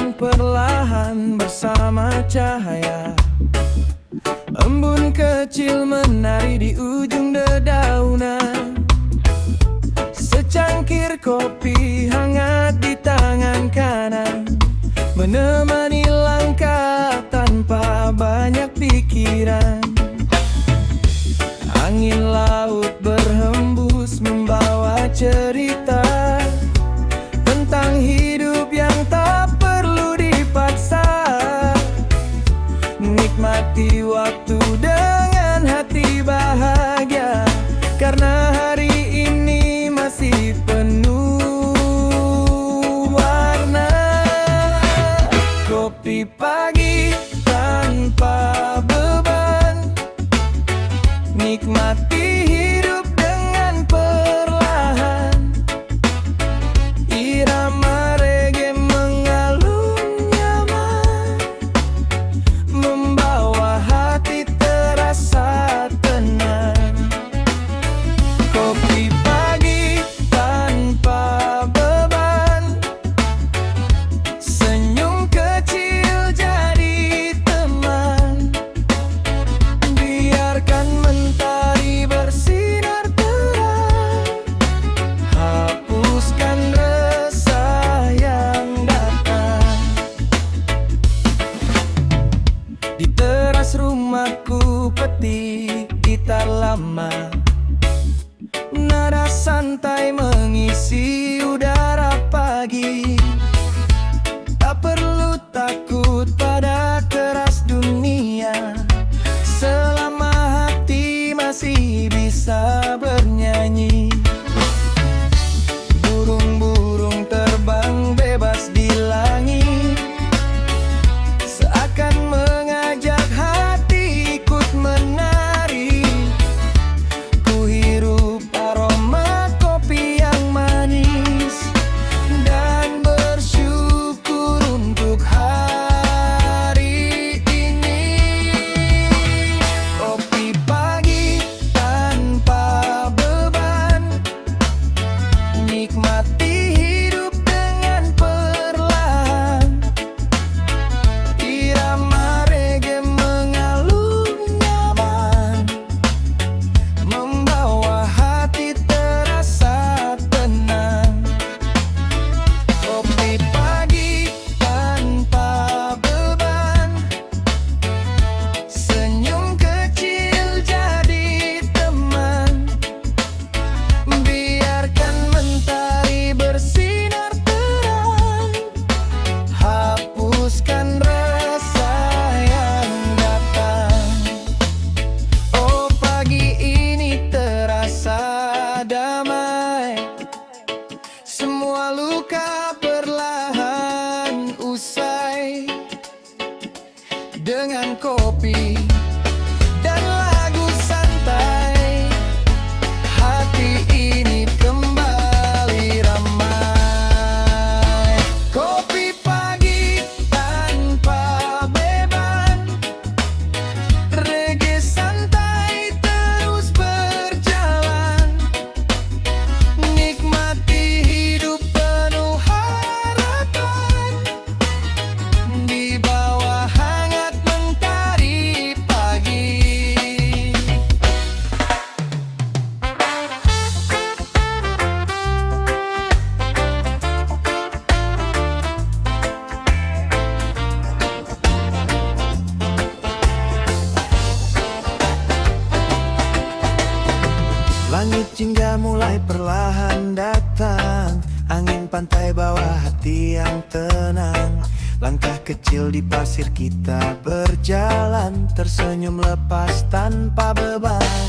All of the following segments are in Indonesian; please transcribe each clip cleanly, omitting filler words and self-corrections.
berjalan perlahan bersama cahaya. Embun kecil menari di ujung dedaunan. Secangkir kopi hangat di tangan kanan, menemani langkah tanpa banyak pikiran. Angin laut berhembus membawa cerita tentang hidup yang tak perlu dipaksa. Nikmati waktu dengan hati bahagia, karena hari ini masih penuh warna. Kopi pagi tanpa beban, nikmati hidup dengan perlahan. Irama reggae mengalun nyaman, membawa hati terasa tenang. Kopi pagi tanpa beban, senyum kecil jadi teman. Biarkan mentari bersinar terang, hapuskan resah yang datang. Di teras rumahku petik gitar lama, nada santai mengisi udara pagi. Tak perlu takut pada keras dunia, selama hati masih bisa bernyanyi. Burung-burung terbang bebas di langit, seakan mengajak hati ikut menari. Ku hirup aroma kopi yang manis dan bersyukur untuk hari ini. Kopi pagi tanpa beban, nikmati hidup dengan perlahan. Irama reggae mengalun nyaman, membawa hati terasa tenang. Kopi pagi tanpa beban, senyum kecil jadi teman. Biarkan mentari bersinar terang, hapuskan rasa yang datang. Oh, pagi ini terasa damai, semua luka perlahan usai. Dengan kopi dan lagu santai, hati ini kembali ramai. Kopi pagi tanpa beban, reggae santai terus berjalan. Nikmati hidup penuh harapan, di bawah hangat mentari pagi. Langit jingga mulai perlahan datang, angin pantai bawa hati yang tenang. Langkah kecil di pasir kita berjalan, tersenyum lepas tanpa beban.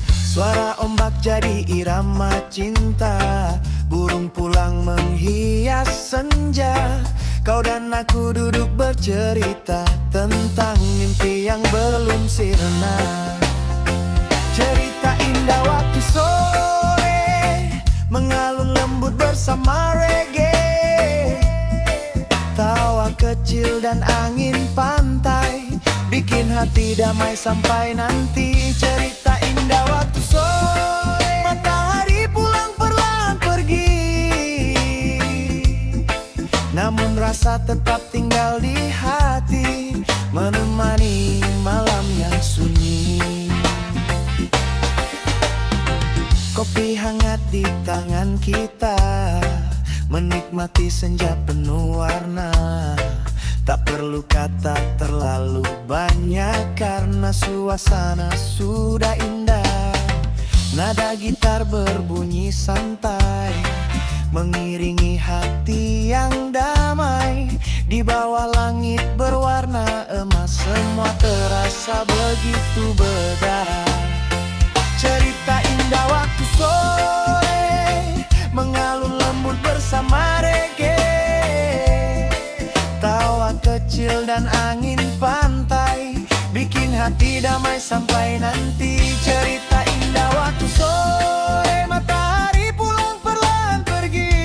Suara ombak jadi irama cinta, burung pulang menghias senja. Kau dan aku duduk bercerita tentang mimpi yang belum sirna. Cerita indah waktu sore mengalun lembut bersama reggae. Tawa kecil dan angin pantai bikin hati damai sampai nanti. Cerita indah waktu sore, matahari pulang perlahan pergi. namun rasa tetap tinggal di hati, menemani malam yang sunyi. Kopi hangat di tangan kita, menikmati senja penuh warna. Tak perlu kata terlalu banyak karena suasana sudah indah. Nada gitar berbunyi santai, mengiringi hati yang damai. Di bawah langit berwarna emas, semua terasa begitu beda. Cerita indah waktu sore, mengalun lembut bersama reggae. Tawa kecil dan angin pantai, bikin hati damai sampai nanti. Cerita indah waktu sore, matahari pulang perlahan pergi,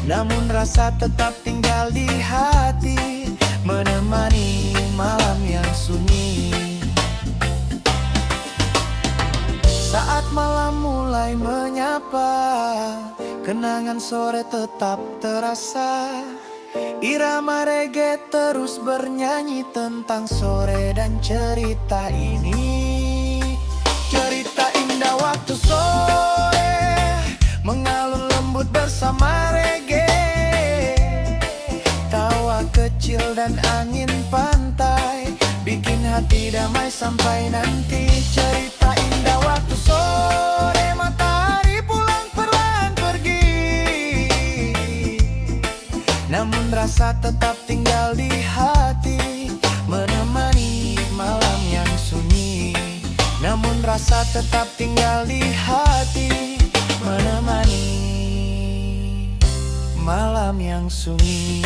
namun rasa tetap tinggal di hati, menemani malam yang sunyi. Saat malam mulai menyapa, kenangan sore tetap terasa. Irama reggae terus bernyanyi tentang sore dan cerita ini. Cerita indah waktu sore, mengalun lembut bersama reggae. Tawa kecil dan angin pantai, bikin hati damai sampai nanti. Cerita indah waktu sore, matahari pulang perlahan pergi, namun rasa tetap tinggal di hati, menemani malam yang sunyi. Namun rasa tetap tinggal di hati, menemani malam yang sunyi.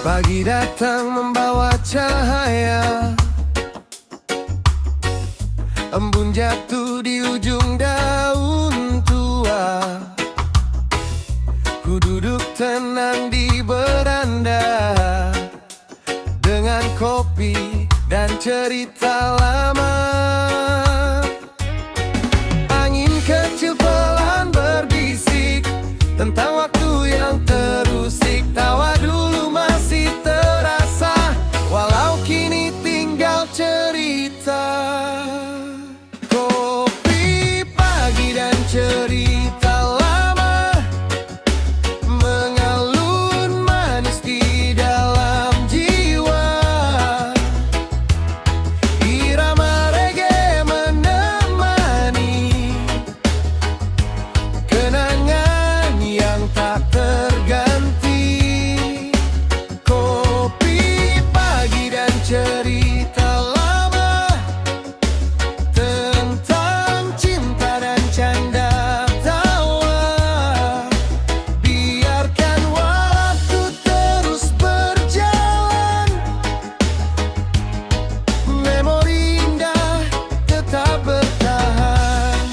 Pagi datang membawa cahaya, embun jatuh di ujung daun tua. Ku duduk tenang di beranda, dengan kopi dan cerita lama. Angin kecil pelan berbisik tentang waktu yang terusik. Tawa dulu masih terasa, walau kini tinggal cerita. Kopi pagi dan cerita lama, mengalun manis di dalam jiwa. Irama reggae menemani kenangan yang tak terganti. Kopi pagi dan cerita lama, tentang cinta dan canda tawa. Biarkan waktu terus berjalan, memori indah tetap bertahan.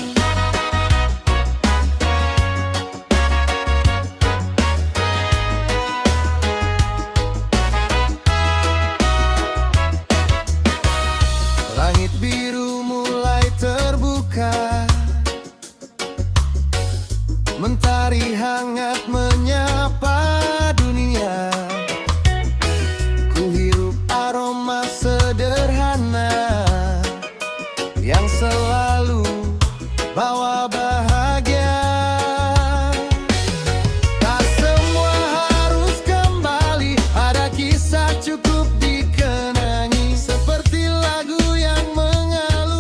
Langit biru mulai terbuka, mentari hangat menyapa dunia. Ku hirup aroma sederhana yang selalu bawa bahagia. Tak semua harus kembali, ada kisah cukup dikenangi, seperti lagu yang mengalir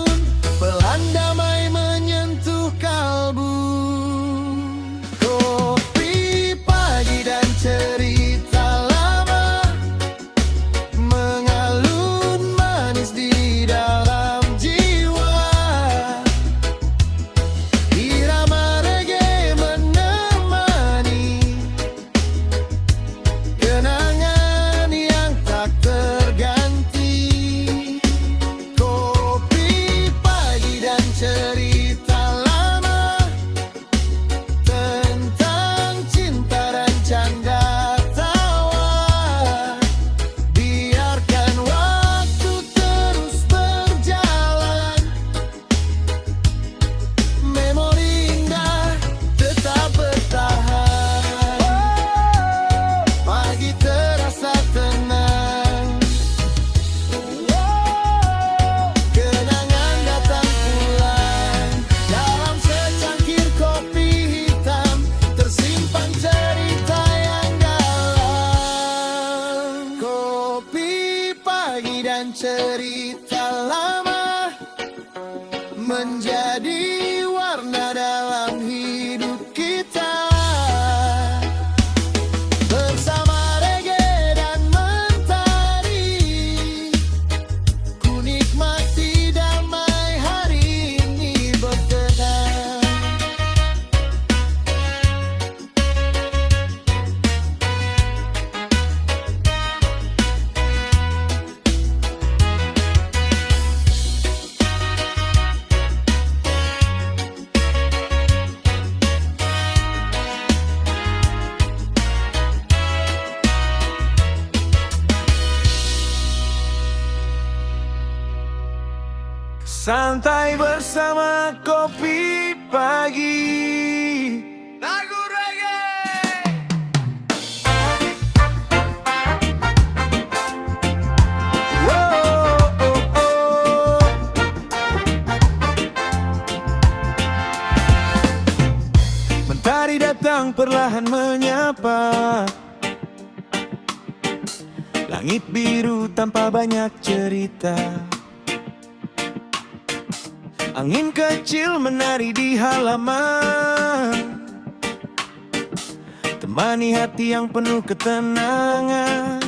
menjadi warna dalam hidup kita. Bersama reggae dan mentari, ku nikmati damai hari ini berkenan. Santai bersama kopi pagi. Lagu reggae. Wow, oh, oh. Mentari datang perlahan menyapa. Langit biru tanpa banyak cerita. Angin kecil menari di halaman, temani hati yang penuh ketenangan.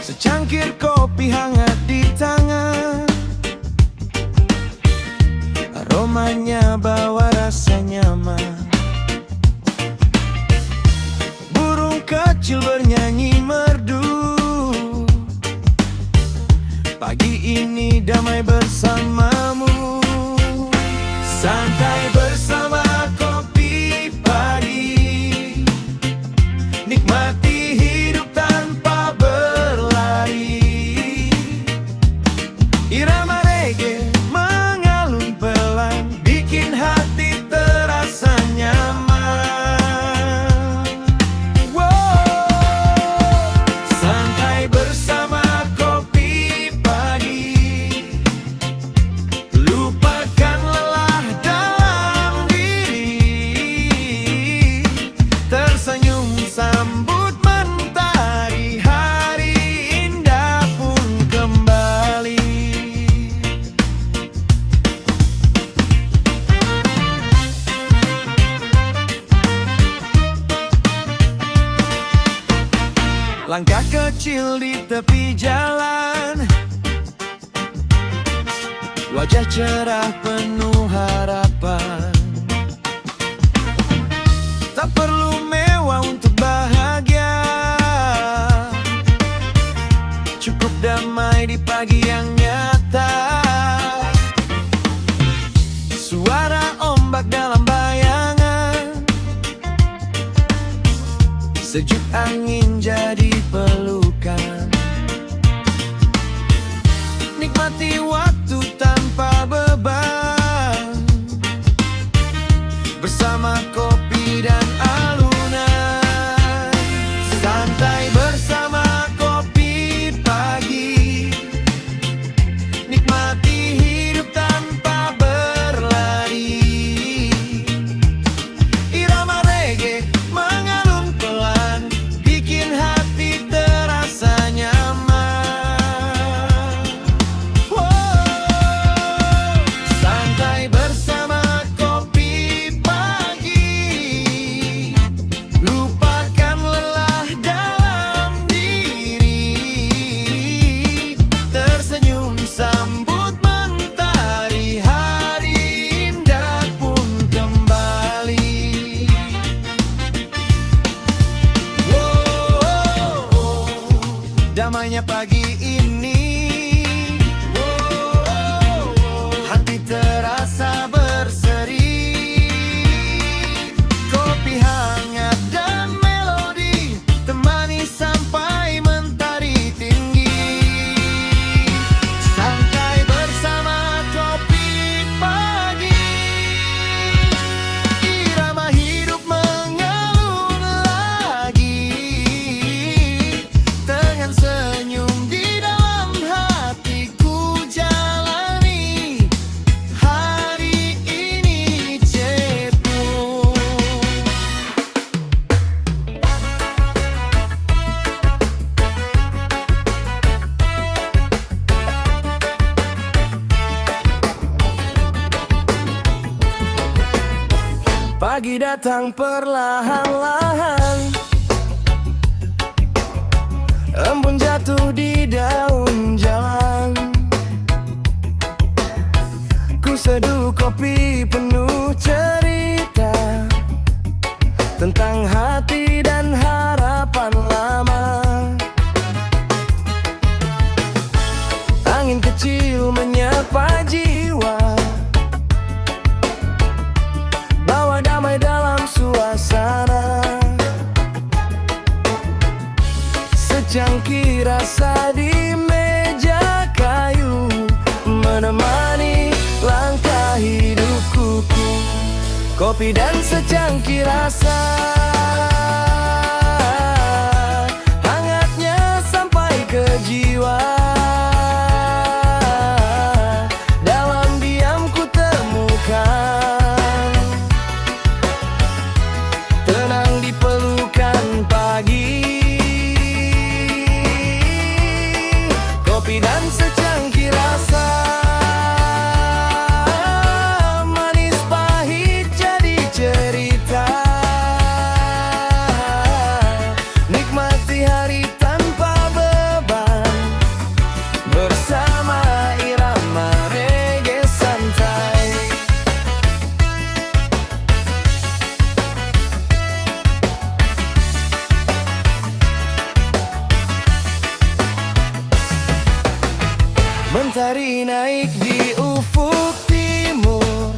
Secangkir kopi hangat di tangan, aromanya bawa rasa nyaman. Burung kecil bernyanyi merdu, pagi ini damai bersamamu. Santai bersama kopi pagi, nikmati hidup tanpa berlari. Irama reggae mengalun pelan, bikin hati terasa nyaman. Wow. Santai bersama kopi pagi, lupakan lelah dalam diri, tersenyum sambut mentari, hari indah pun kembali. Langkah kecil di tepi jalan, wajah cerah penuh harapan. Tak perlu mewah untuk bahagia, cukup damai di pagi yang nyata. Suara ombak dalam bayangan, sejuk angin jadi pelukan. Nikmati waktu tanpa beban, bersama kopi dan alunan. Santai bersama kopi pagi, nikmati hidup tanpa berlari. Irama reggae mengalun pelan, bikin Pagi datang perlahan-lahan, embun jatuh di daun jalan. Ku seduh kopi penuh cerita tentang hati dan harapan lama. Angin kecil menyapa jiwa, bawa damai dalam suasana. Secangkir rasa di meja kayu menemani langkah hidupku. Kopi dan secangkir rasa, hangatnya sampai ke jiwa. Dalam diam ku temukan tenang di pelukan pagi. Kopi dan secangkir rasa, manis pahit jadi cerita. Nikmati hari tanpa beban bersama irama reggae santai. Mentari naik di ufuk timur,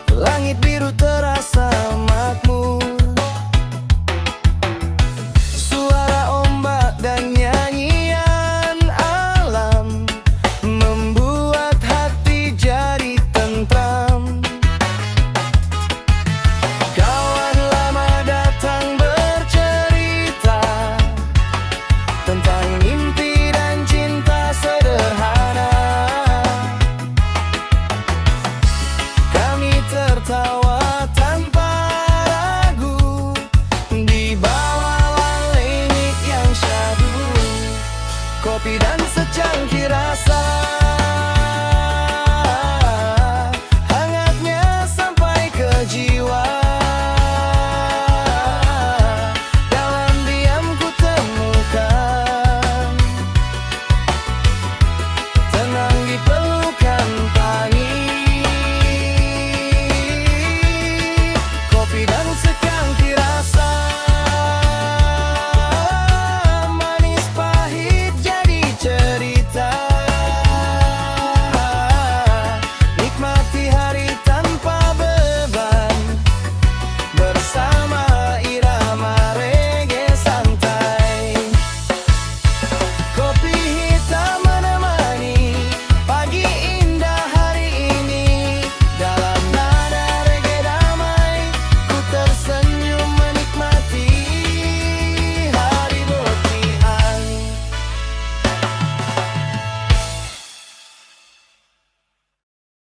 langit biru